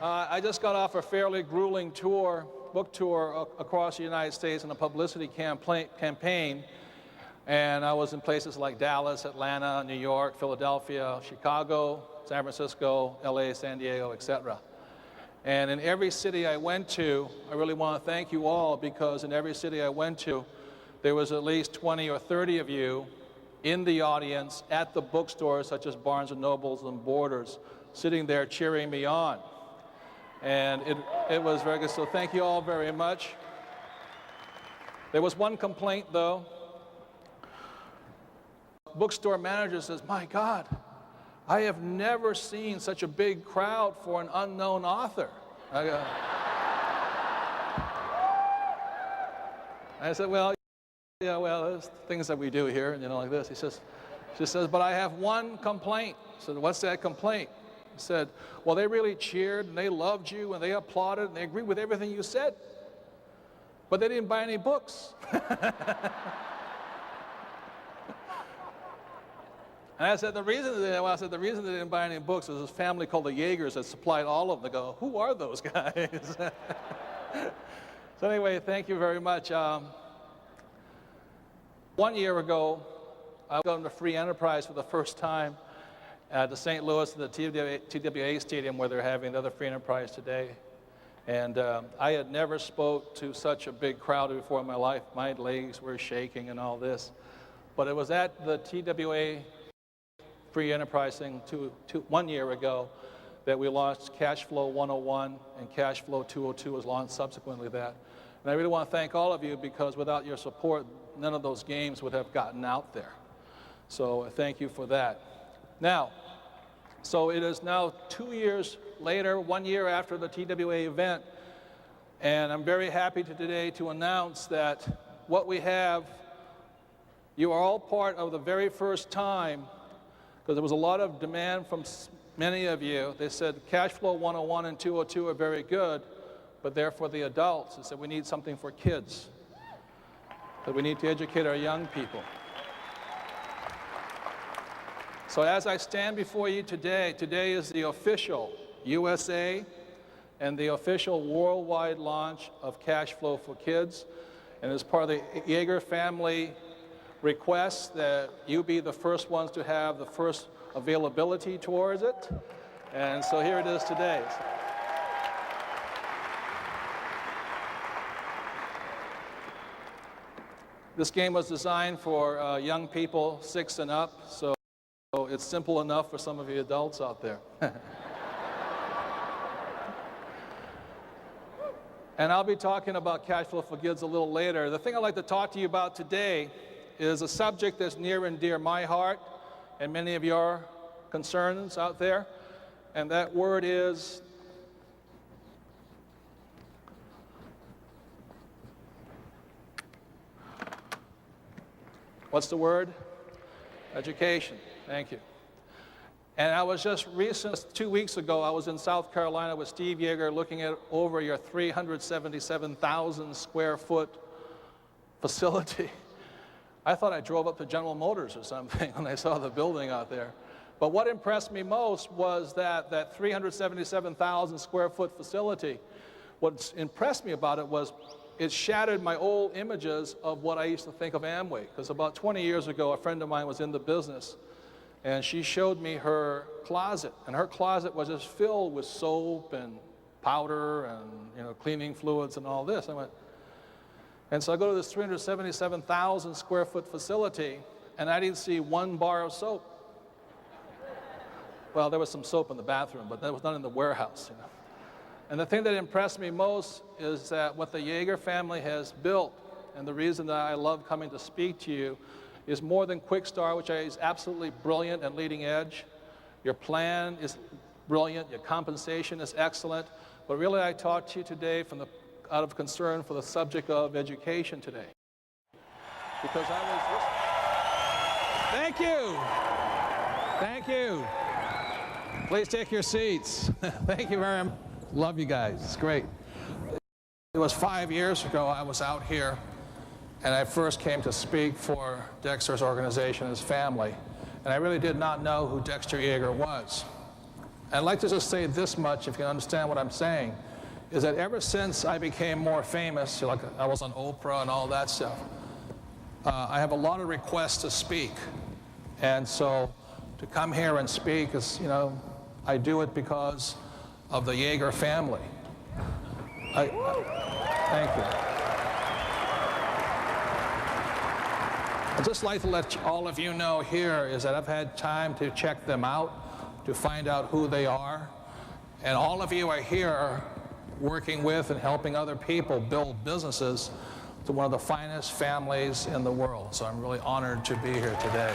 I just got off a fairly grueling tour, book tour across the United States in a publicity campaign. And I was in places like Dallas, Atlanta, New York, Philadelphia, Chicago, San Francisco, LA, San Diego, etc. And in every city I went to, I really want to thank you all, because in every city I went to, there was at least 20 or 30 of you in the audience at the bookstores such as Barnes & Nobles and Borders, sitting there cheering me on. And it was very good, so thank you all very much. There was one complaint though. Bookstore manager says, "My God, I have never seen such a big crowd for an unknown author." I said, "Well, yeah, well, there's things that we do here, you know, like this." She says, "But I have one complaint." I said, "What's that complaint?" He said, "Well, they really cheered and they loved you and they applauded and they agreed with everything you said, but they didn't buy any books." And I said, the reason they didn't buy any books is this family called the Yeagers that supplied all of them. They go, "Who are those guys?" So anyway, thank you very much. 1 year ago, I got into free enterprise for the first time at the St. Louis and the TWA Stadium, where they're having the other free enterprise today. And I had never spoke to such a big crowd before in my life. My legs were shaking and all this. But it was at the TWA free enterprise thing 1 year ago that we launched Cash Flow 101, and Cash Flow 202 was launched subsequently that. And I really want to thank all of you, because without your support, none of those games would have gotten out there. So thank you for that. Now, so it is now 2 years later, 1 year after the TWA event, and I'm very happy today to announce that what we have, you are all part of the very first time, because there was a lot of demand from many of you. They said Cash Flow 101 and 202 are very good, but they're for the adults. They said we need something for kids, that we need to educate our young people. So as I stand before you today, today is the official USA and the official worldwide launch of Cash Flow for Kids. And as part of the Yeager family requests that you be the first ones to have the first availability towards it. And so here it is today. This game was designed for young people 6 and up, so it's simple enough for some of you adults out there. And I'll be talking about Cash Flow for Kids a little later. The thing I'd like to talk to you about today is a subject that's near and dear my heart and many of your concerns out there, and that word is what's the word? Education. Thank you. And I was just 2 weeks ago, I was in South Carolina with Steve Yeager looking at over your 377,000 square foot facility. I thought I drove up to General Motors or something when I saw the building out there. But what impressed me most was that 377,000 square foot facility. What impressed me about it was it shattered my old images of what I used to think of Amway. Because about 20 years ago, a friend of mine was in the business, and she showed me her closet. And her closet was just filled with soap and powder and cleaning fluids and all this. I went, and so I go to this 377,000 square foot facility, and I didn't see one bar of soap. Well, there was some soap in the bathroom, but that was not in the warehouse. And the thing that impressed me most is that what the Yeager family has built, and the reason that I love coming to speak to you, is more than Quick Start, which is absolutely brilliant and leading edge. Your plan is brilliant, your compensation is excellent, but really I talk to you today out of concern for the subject of education today. Because I was listening. Thank you. Thank you. Please take your seats. Thank you very much. Love you guys. It's great. It was 5 years ago I was out here, and I first came to speak for Dexter's organization, his family. And I really did not know who Dexter Yeager was. I'd like to just say this much, if you understand what I'm saying, is that ever since I became more famous, like I was on Oprah and all that stuff, I have a lot of requests to speak. And so to come here and speak is, you know, I do it because of the Yeager family. Thank you. I'd just like to let all of you know here is that I've had time to check them out, to find out who they are. And all of you are here working with and helping other people build businesses to one of the finest families in the world. So I'm really honored to be here today.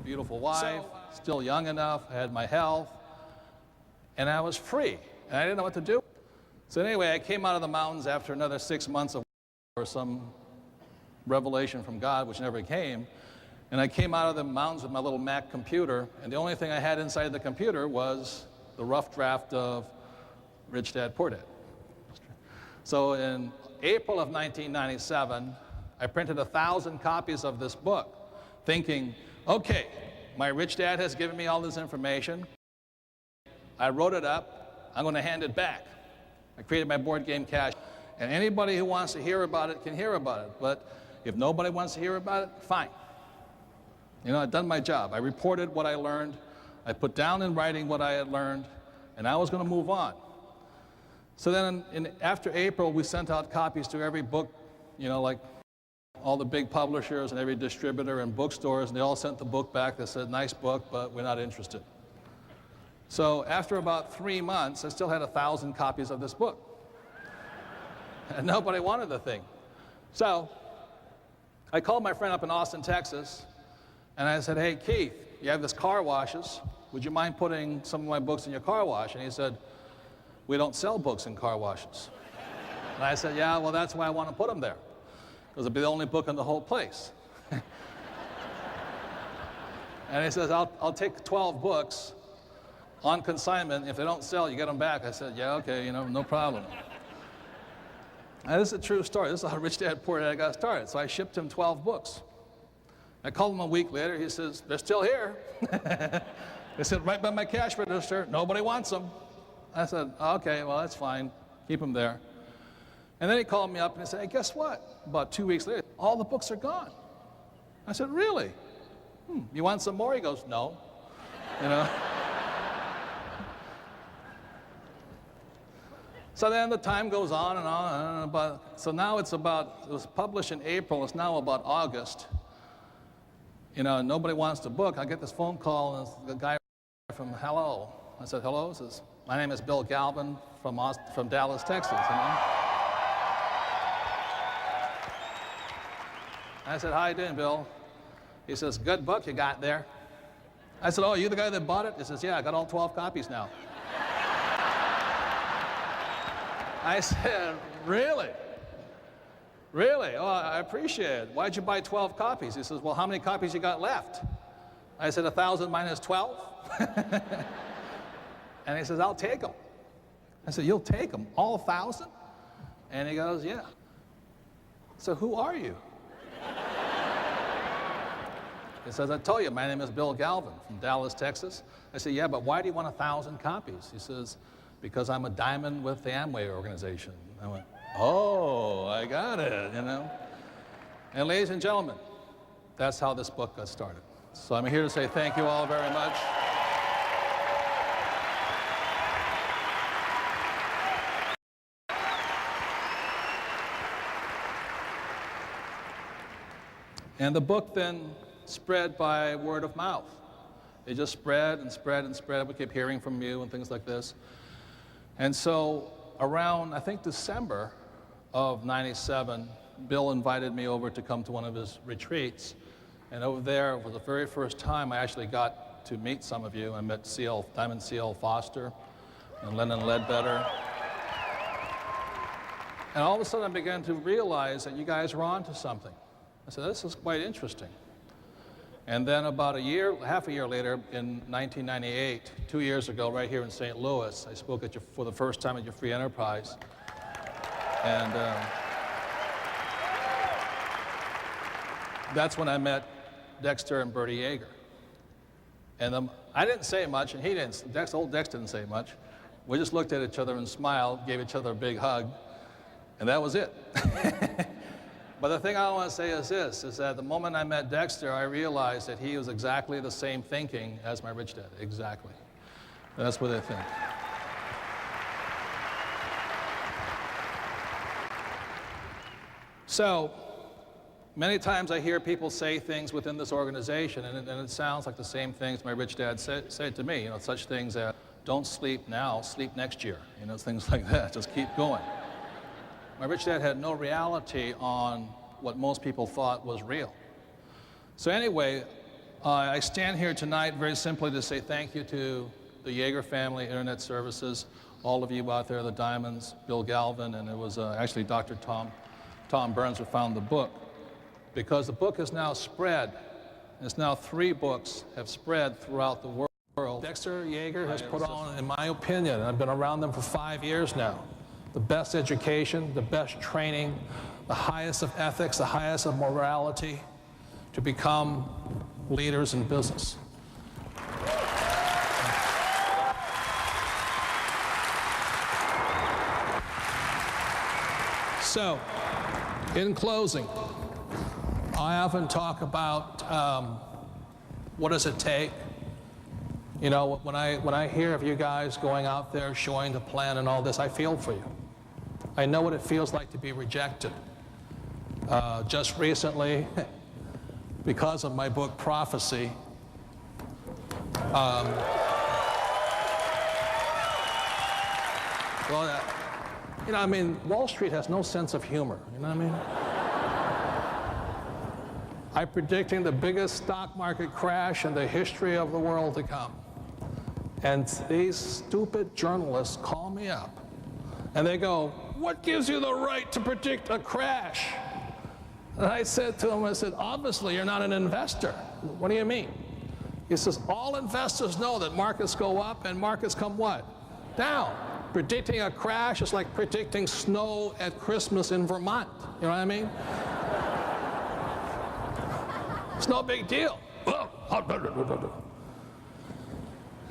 Beautiful wife, still young enough, I had my health, and I was free, and I didn't know what to do. So anyway, I came out of the mountains after another 6 months of or some revelation from God, which never came, and I came out of the mountains with my little Mac computer, and the only thing I had inside the computer was the rough draft of Rich Dad, Poor Dad. So in April of 1997, I printed 1,000 copies of this book, thinking, okay, my rich dad has given me all this information. I wrote it up. I'm going to hand it back. I created my board game cache. And anybody who wants to hear about it can hear about it. But if nobody wants to hear about it, fine. You know, I've done my job. I reported what I learned. I put down in writing what I had learned. And I was going to move on. So then after April, we sent out copies to every book, you know, like all the big publishers and every distributor and bookstores, and they all sent the book back that said, nice book, but we're not interested. So after about 3 months, I still had 1,000 copies of this book. And nobody wanted the thing. So I called my friend up in Austin, Texas, and I said, hey, Keith, you have this car washes. Would you mind putting some of my books in your car wash? And he said, we don't sell books in car washes. And I said, yeah, well, that's why I want to put them there. Because it'll be the only book in the whole place. And he says, I'll take 12 books on consignment. If they don't sell, you get them back. I said, yeah, okay, you know, no problem. And this is a true story. This is how Rich Dad, Poor Dad got started. So I shipped him 12 books. I called him a week later. He says, they're still here. They said, right by my cash register. Nobody wants them. I said, okay, well, that's fine. Keep them there. And then he called me up and he said, hey, guess what? About 2 weeks later, all the books are gone. I said, really? You want some more? He goes, no. You know? So then the time goes on and on and on. So now it was published in April. It's now about August. You know, nobody wants the book. I get this phone call and it's the guy from hello. I said, hello? He says, my name is Bill Galvin from Dallas, Texas. You know? I said, how you doing, Bill? He says, good book you got there. I said, oh, you the guy that bought it? He says, yeah, I got all 12 copies now. I said, really? Really? Oh, I appreciate it. Why'd you buy 12 copies? He says, well, how many copies you got left? I said, 1,000 minus 12. And he says, I'll take them. I said, you'll take them, all 1,000? And he goes, yeah. So who are you? He says, I told you, my name is Bill Galvin from Dallas, Texas. I said, yeah, but why do you want 1,000 copies? He says, because I'm a diamond with the Amway organization. I went, oh, I got it, you know. And ladies and gentlemen, that's how this book got started. So I'm here to say thank you all very much. And the book then spread by word of mouth. It just spread and spread and spread. We kept hearing from you and things like this. And so around, I think, December of '97, Bill invited me over to come to one of his retreats. And over there, for the very first time, I actually got to meet some of you. I met Diamond C.L. Foster and Lennon Ledbetter. And all of a sudden, I began to realize that you guys were onto something. I said, this is quite interesting. And then about half a year later, in 1998, 2 years ago, right here in St. Louis, I spoke for the first time at your free enterprise. And that's when I met Dexter and Bertie Yeager. And I didn't say much, and he didn't. Old Dex didn't say much. We just looked at each other and smiled, gave each other a big hug, and that was it. But the thing I want to say is this, is that the moment I met Dexter, I realized that he was exactly the same thinking as my rich dad, exactly. And that's what I think. So, many times I hear people say things within this organization, and it sounds like the same things my rich dad said to me, such things as, don't sleep now, sleep next year, things like that, just keep going. My rich dad had no reality on what most people thought was real. So anyway, I stand here tonight very simply to say thank you to the Yeager family, Internet Services, all of you out there, the Diamonds, Bill Galvin, and it was actually Dr. Tom Burns who found the book, because the book has now spread. It's now 3 books have spread throughout the world. Dexter Yeager has put on, in my opinion, and I've been around them for 5 years now, the best education, the best training, the highest of ethics, the highest of morality to become leaders in business. So, in closing, I often talk about what does it take. When I hear of you guys going out there showing the plan and all this, I feel for you. I know what it feels like to be rejected. Just recently, because of my book Prophecy, Wall Street has no sense of humor, you know what I mean? I'm predicting the biggest stock market crash in the history of the world to come. And these stupid journalists call me up and they go, what gives you the right to predict a crash? And I said to him, obviously you're not an investor. What do you mean? He says, all investors know that markets go up and markets come what? Down. Predicting a crash is like predicting snow at Christmas in Vermont. You know what I mean? It's no big deal.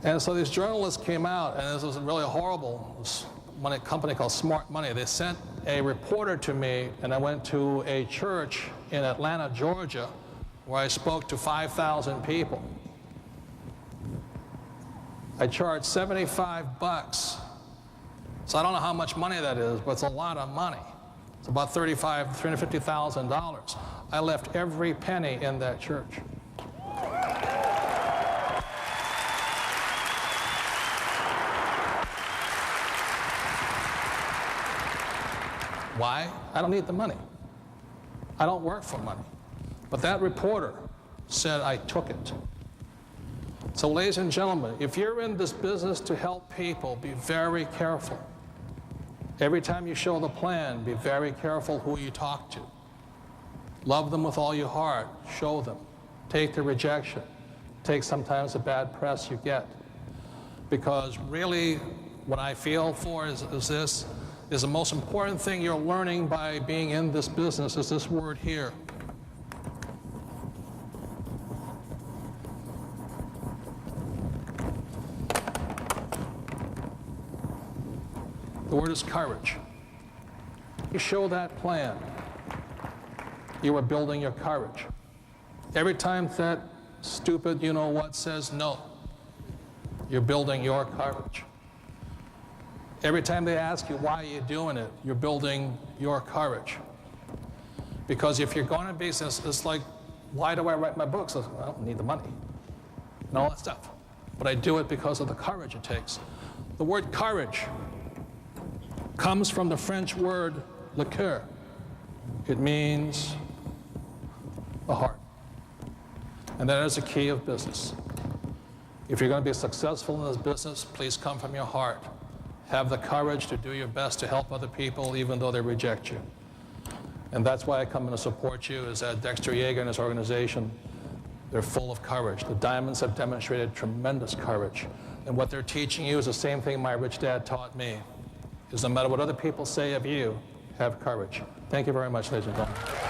And so these journalists came out, and this was really horrible. A company called Smart Money. They sent a reporter to me, and I went to a church in Atlanta, Georgia, where I spoke to 5,000 people. I charged $75. So I don't know how much money that is, but it's a lot of money. It's about $350,000. I left every penny in that church. Why? I don't need the money. I don't work for money. But that reporter said I took it. So ladies and gentlemen, if you're in this business to help people, be very careful. Every time you show the plan, be very careful who you talk to. Love them with all your heart. Show them. Take the rejection. Take sometimes the bad press you get. Because really, what I feel for is the most important thing you're learning by being in this business is this word here. The word is courage. You show that plan, you are building your courage. Every time that stupid you-know-what says no, you're building your courage. Every time they ask you why you're doing it, you're building your courage. Because if you're going to business, it's like, why do I write my books? I don't need the money and all that stuff. But I do it because of the courage it takes. The word courage comes from the French word le cœur. It means the heart. And that is the key of business. If you're going to be successful in this business, please come from your heart. Have the courage to do your best to help other people even though they reject you. And that's why I come in to support you, is that Dexter Yeager and his organization, they're full of courage. The Diamonds have demonstrated tremendous courage. And what they're teaching you is the same thing my rich dad taught me, is no matter what other people say of you, have courage. Thank you very much, ladies and gentlemen.